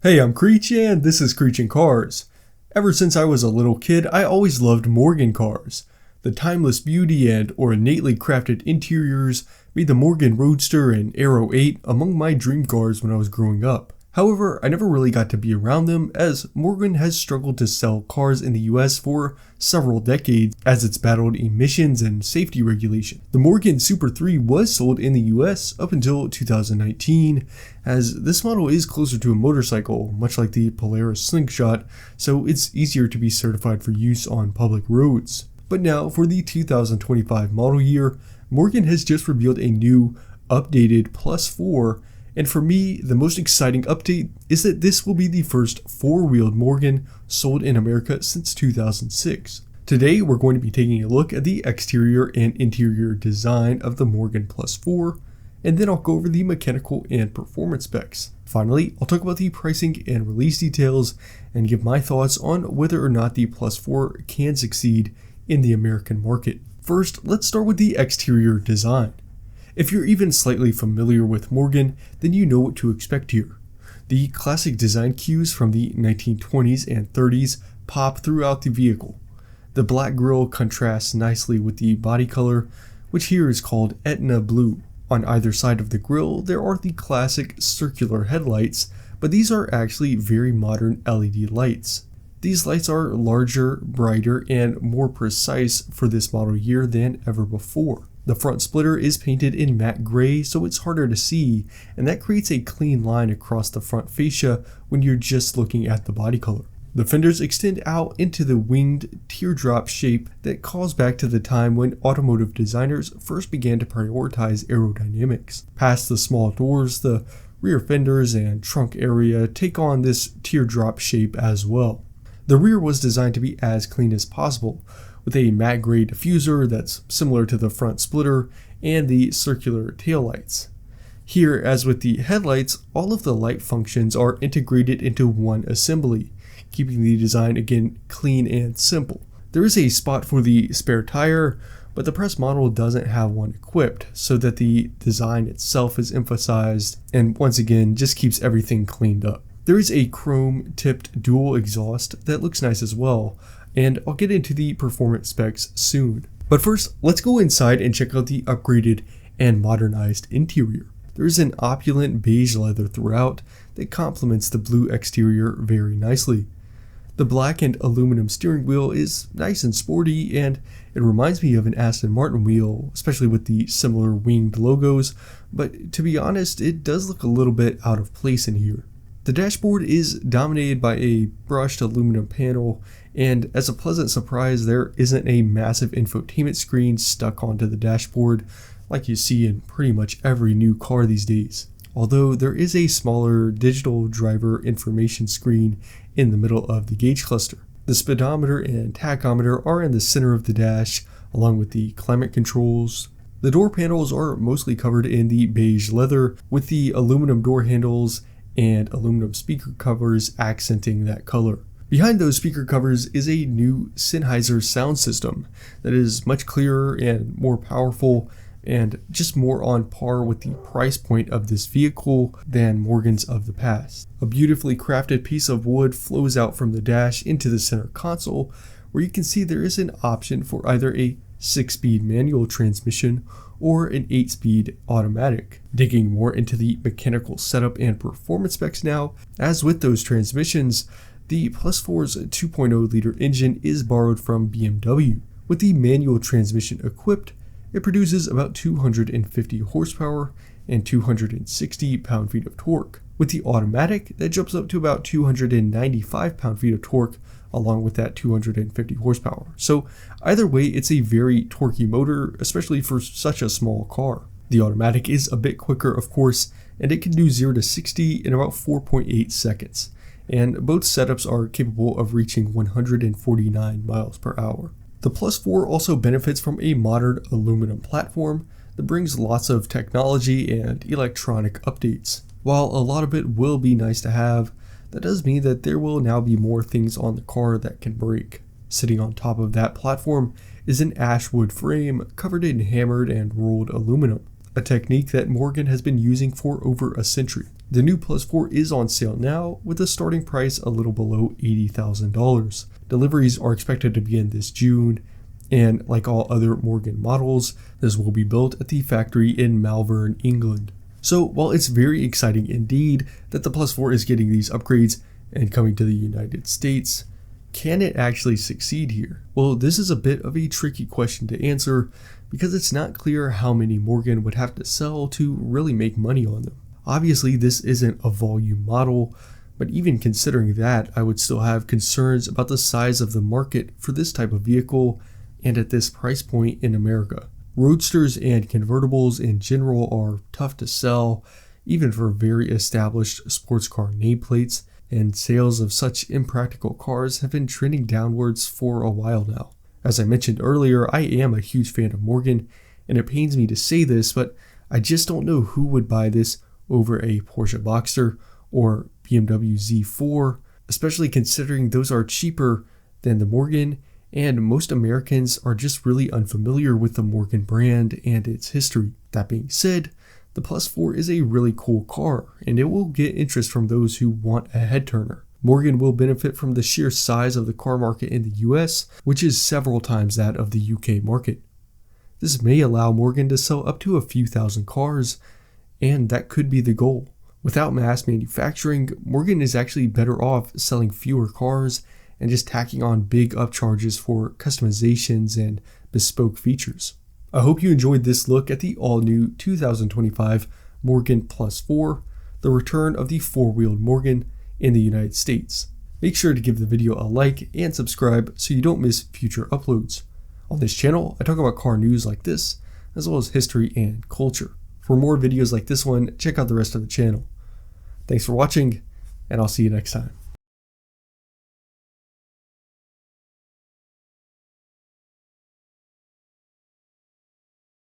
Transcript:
Hey, I'm Creech and this is Creech and Cars. Ever since I was a little kid, I always loved Morgan cars. The timeless beauty and ornately crafted interiors made the Morgan Roadster and Aero 8 among my dream cars when I was growing up. However, I never really got to be around them as Morgan has struggled to sell cars in the US for several decades as it's battled emissions and safety regulation. The Morgan Super 3 was sold in the US up until 2019, as this model is closer to a motorcycle, much like the Polaris Slingshot, so it's easier to be certified for use on public roads. But now, for the 2025 model year, Morgan has just revealed a new, updated Plus 4, and for me, the most exciting update is that this will be the first four-wheeled Morgan sold in America since 2006. Today, we're going to be taking a look at the exterior and interior design of the Morgan Plus 4, and then I'll go over the mechanical and performance specs. Finally, I'll talk about the pricing and release details and give my thoughts on whether or not the Plus 4 can succeed in the American market. First, let's start with the exterior design. If you're even slightly familiar with Morgan, then you know what to expect here. The classic design cues from the 1920s and 30s pop throughout the vehicle. The black grille contrasts nicely with the body color, which here is called Etna Blue. On either side of the grille, there are the classic circular headlights, but these are actually very modern LED lights. These lights are larger, brighter, and more precise for this model year than ever before. The front splitter is painted in matte gray, so it's harder to see, and that creates a clean line across the front fascia when you're just looking at the body color. The fenders extend out into the winged teardrop shape that calls back to the time when automotive designers first began to prioritize aerodynamics. Past the small doors, the rear fenders and trunk area take on this teardrop shape as well. The rear was designed to be as clean as possible, with a matte gray diffuser that's similar to the front splitter and the circular taillights. Here, as with the headlights, all of the light functions are integrated into one assembly, keeping the design again clean and simple. There is a spot for the spare tire, but the press model doesn't have one equipped, so that the design itself is emphasized and once again just keeps everything cleaned up. There is a chrome tipped dual exhaust that looks nice as well, and I'll get into the performance specs soon. But first, let's go inside and check out the upgraded and modernized interior. There's an opulent beige leather throughout that complements the blue exterior very nicely. The black and aluminum steering wheel is nice and sporty, and it reminds me of an Aston Martin wheel, especially with the similar winged logos, but to be honest, it does look a little bit out of place in here. The dashboard is dominated by a brushed aluminum panel, and as a pleasant surprise, there isn't a massive infotainment screen stuck onto the dashboard like you see in pretty much every new car these days. Although there is a smaller digital driver information screen in the middle of the gauge cluster. The speedometer and tachometer are in the center of the dash, along with the climate controls. The door panels are mostly covered in the beige leather, with the aluminum door handles and aluminum speaker covers accenting that color. Behind those speaker covers is a new Sennheiser sound system that is much clearer and more powerful and just more on par with the price point of this vehicle than Morgans of the past. A beautifully crafted piece of wood flows out from the dash into the center console, where you can see there is an option for either a 6-speed manual transmission or an 8-speed automatic. Digging more into the mechanical setup and performance specs now, as with those transmissions, the Plus 4's 2.0-liter engine is borrowed from BMW. With the manual transmission equipped, it produces about 250 horsepower and 260 pound-feet of torque. With the automatic, that jumps up to about 295 pound-feet of torque, along with that 250 horsepower. So either way, it's a very torquey motor, especially for such a small car. The automatic is a bit quicker, of course, and it can do 0 to 60 in about 4.8 seconds. And both setups are capable of reaching 149 miles per hour. The Plus 4 also benefits from a modern aluminum platform that brings lots of technology and electronic updates. While a lot of it will be nice to have, that does mean that there will now be more things on the car that can break. Sitting on top of that platform is an ash wood frame covered in hammered and rolled aluminum, a technique that Morgan has been using for over a century. The new Plus 4 is on sale now with a starting price a little below $80,000. Deliveries are expected to begin this June, and like all other Morgan models, this will be built at the factory in Malvern, England. So while it's very exciting indeed that the Plus 4 is getting these upgrades and coming to the United States, can it actually succeed here? Well, this is a bit of a tricky question to answer because it's not clear how many Morgan would have to sell to really make money on them. Obviously, this isn't a volume model, but even considering that, I would still have concerns about the size of the market for this type of vehicle and at this price point in America. Roadsters and convertibles in general are tough to sell, even for very established sports car nameplates, and sales of such impractical cars have been trending downwards for a while now. As I mentioned earlier, I am a huge fan of Morgan, and it pains me to say this, but I just don't know who would buy this over a Porsche Boxster or BMW Z4, especially considering those are cheaper than the Morgan, and most Americans are just really unfamiliar with the Morgan brand and its history. That being said, the Plus 4 is a really cool car, and it will get interest from those who want a head turner. Morgan will benefit from the sheer size of the car market in the US, which is several times that of the UK market. This may allow Morgan to sell up to a few thousand cars, and that could be the goal. Without mass manufacturing, Morgan is actually better off selling fewer cars and just tacking on big upcharges for customizations and bespoke features. I hope you enjoyed this look at the all-new 2025 Morgan Plus 4, the return of the four-wheeled Morgan in the United States. Make sure to give the video a like and subscribe so you don't miss future uploads. On this channel, I talk about car news like this, as well as history and culture. For more videos like this one, check out the rest of the channel. Thanks for watching, and I'll see you next time.